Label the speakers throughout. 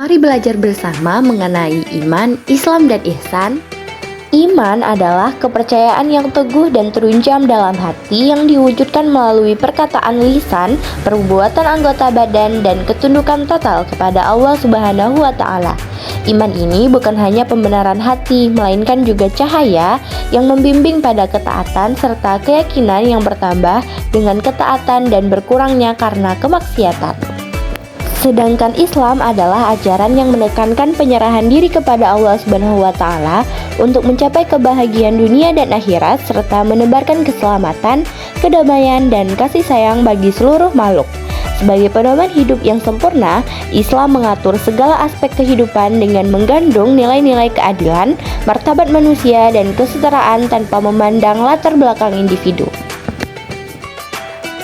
Speaker 1: Mari belajar bersama mengenai iman, Islam, dan ihsan. Iman adalah kepercayaan yang teguh dan terunjam dalam hati yang diwujudkan melalui perkataan lisan, perbuatan anggota badan, dan ketundukan total kepada Allah Subhanahu wa Ta'ala. Iman ini bukan hanya pembenaran hati, melainkan juga cahaya yang membimbing pada ketaatan serta keyakinan yang bertambah dengan ketaatan dan berkurangnya karena kemaksiatan. Sedangkan Islam adalah ajaran yang menekankan penyerahan diri kepada Allah Subhanahu wa Ta'ala untuk mencapai kebahagiaan dunia dan akhirat serta menebarkan keselamatan, kedamaian, dan kasih sayang bagi seluruh makhluk. Sebagai pedoman hidup yang sempurna, Islam mengatur segala aspek kehidupan dengan menggandung nilai-nilai keadilan, martabat manusia, dan kesetaraan tanpa memandang latar belakang individu.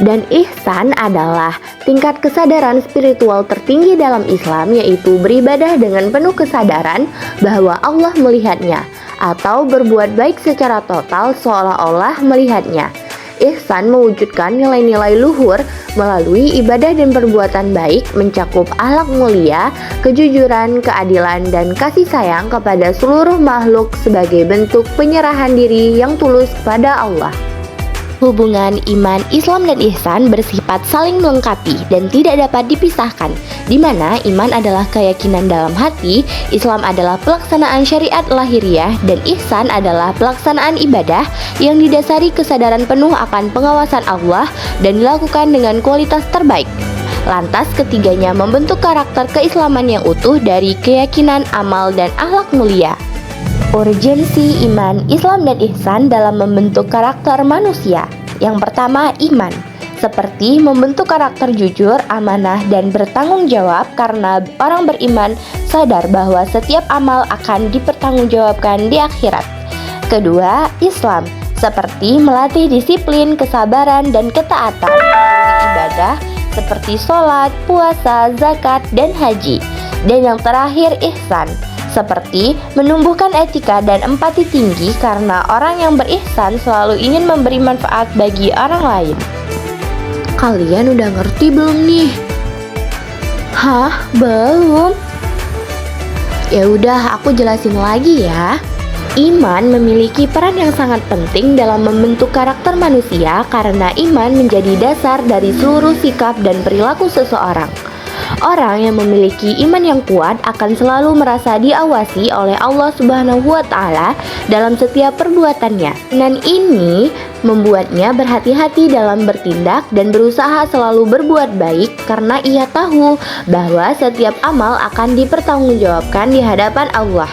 Speaker 1: Dan ihsan adalah tingkat kesadaran spiritual tertinggi dalam Islam, yaitu beribadah dengan penuh kesadaran bahwa Allah melihatnya, atau berbuat baik secara total seolah-olah melihatnya. Ihsan mewujudkan nilai-nilai luhur melalui ibadah dan perbuatan baik, mencakup akhlak mulia, kejujuran, keadilan, dan kasih sayang kepada seluruh makhluk sebagai bentuk penyerahan diri yang tulus kepada Allah. Hubungan iman, Islam, dan ihsan bersifat saling melengkapi dan tidak dapat dipisahkan, di mana iman adalah keyakinan dalam hati, Islam adalah pelaksanaan syariat lahiriah, dan ihsan adalah pelaksanaan ibadah yang didasari kesadaran penuh akan pengawasan Allah dan dilakukan dengan kualitas terbaik. Lantas ketiganya membentuk karakter keislaman yang utuh dari keyakinan, amal, dan akhlak mulia. Urgensi iman, Islam, dan ihsan dalam membentuk karakter manusia. Yang pertama, iman. Seperti membentuk karakter jujur, amanah, dan bertanggung jawab karena orang beriman sadar bahwa setiap amal akan dipertanggungjawabkan di akhirat. Kedua, Islam. Seperti melatih disiplin, kesabaran, dan ketaatan melalui ibadah seperti sholat, puasa, zakat, dan haji. Dan yang terakhir, ihsan. Seperti menumbuhkan etika dan empati tinggi karena orang yang berihsan selalu ingin memberi manfaat bagi orang lain. Kalian udah ngerti belum nih? Hah? Belum? Ya udah, aku jelasin lagi ya. Iman memiliki peran yang sangat penting dalam membentuk karakter manusia karena iman menjadi dasar dari seluruh sikap dan perilaku seseorang. Orang yang memiliki iman yang kuat akan selalu merasa diawasi oleh Allah Subhanahu wa Ta'ala dalam setiap perbuatannya. Dan ini membuatnya berhati-hati dalam bertindak dan berusaha selalu berbuat baik karena ia tahu bahwa setiap amal akan dipertanggungjawabkan di hadapan Allah.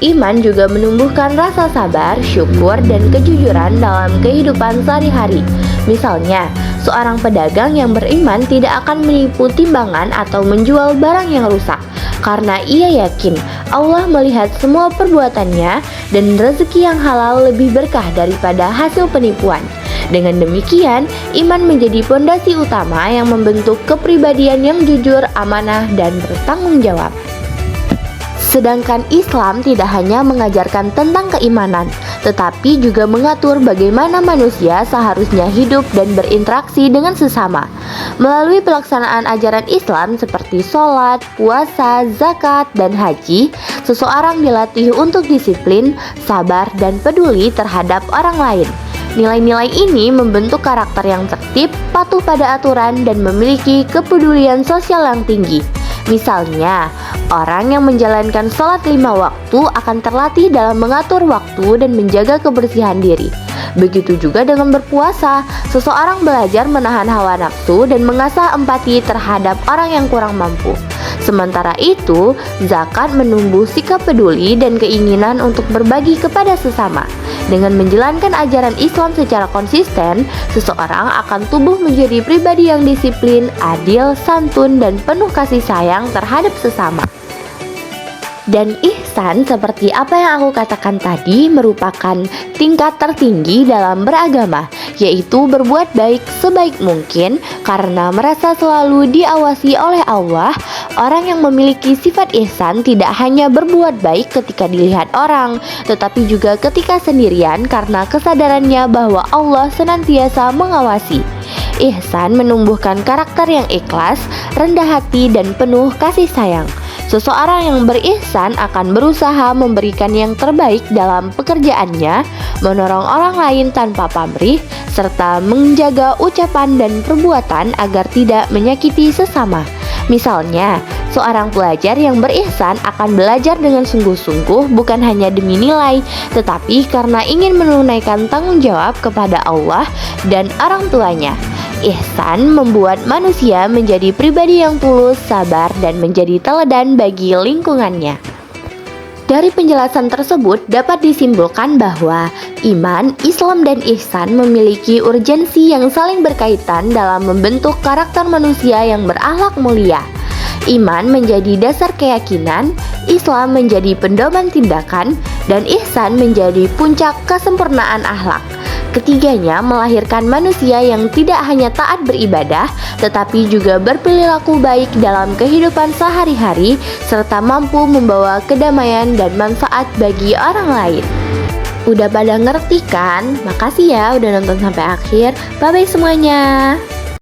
Speaker 1: Iman juga menumbuhkan rasa sabar, syukur, dan kejujuran dalam kehidupan sehari-hari. Misalnya, seorang pedagang yang beriman tidak akan menipu timbangan atau menjual barang yang rusak karena ia yakin Allah melihat semua perbuatannya dan rezeki yang halal lebih berkah daripada hasil penipuan. Dengan demikian, iman menjadi fondasi utama yang membentuk kepribadian yang jujur, amanah, dan bertanggung jawab. Sedangkan Islam tidak hanya mengajarkan tentang keimanan, tetapi juga mengatur bagaimana manusia seharusnya hidup dan berinteraksi dengan sesama. Melalui pelaksanaan ajaran Islam seperti sholat, puasa, zakat, dan haji, seseorang dilatih untuk disiplin, sabar, dan peduli terhadap orang lain. Nilai-nilai ini membentuk karakter yang tertib, patuh pada aturan, dan memiliki kepedulian sosial yang tinggi. Misalnya, orang yang menjalankan sholat 5 waktu akan terlatih dalam mengatur waktu dan menjaga kebersihan diri. Begitu juga dengan berpuasa, seseorang belajar menahan hawa nafsu dan mengasah empati terhadap orang yang kurang mampu. Sementara itu, zakat menumbuh sikap peduli dan keinginan untuk berbagi kepada sesama. Dengan menjalankan ajaran Islam secara konsisten, seseorang akan tumbuh menjadi pribadi yang disiplin, adil, santun, dan penuh kasih sayang terhadap sesama. Dan ihsan seperti apa yang aku katakan tadi merupakan tingkat tertinggi dalam beragama, yaitu berbuat baik sebaik mungkin karena merasa selalu diawasi oleh Allah. Orang yang memiliki sifat ihsan tidak hanya berbuat baik ketika dilihat orang, tetapi juga ketika sendirian karena kesadarannya bahwa Allah senantiasa mengawasi. Ihsan menumbuhkan karakter yang ikhlas, rendah hati, dan penuh kasih sayang. Seseorang yang berihsan akan berusaha memberikan yang terbaik dalam pekerjaannya, menolong orang lain tanpa pamrih, serta menjaga ucapan dan perbuatan agar tidak menyakiti sesama. Misalnya, seorang pelajar yang berihsan akan belajar dengan sungguh-sungguh bukan hanya demi nilai, tetapi karena ingin menunaikan tanggung jawab kepada Allah dan orang tuanya. Ihsan membuat manusia menjadi pribadi yang tulus, sabar, dan menjadi teladan bagi lingkungannya. Dari penjelasan tersebut dapat disimpulkan bahwa iman, Islam, dan ihsan memiliki urgensi yang saling berkaitan dalam membentuk karakter manusia yang berakhlak mulia. Iman menjadi dasar keyakinan, Islam menjadi pedoman tindakan, dan ihsan menjadi puncak kesempurnaan akhlak. Ketiganya melahirkan manusia yang tidak hanya taat beribadah, tetapi juga berperilaku baik dalam kehidupan sehari-hari, serta mampu membawa kedamaian dan manfaat bagi orang lain. Udah pada ngerti kan? Makasih ya udah nonton sampai akhir. Bye-bye semuanya.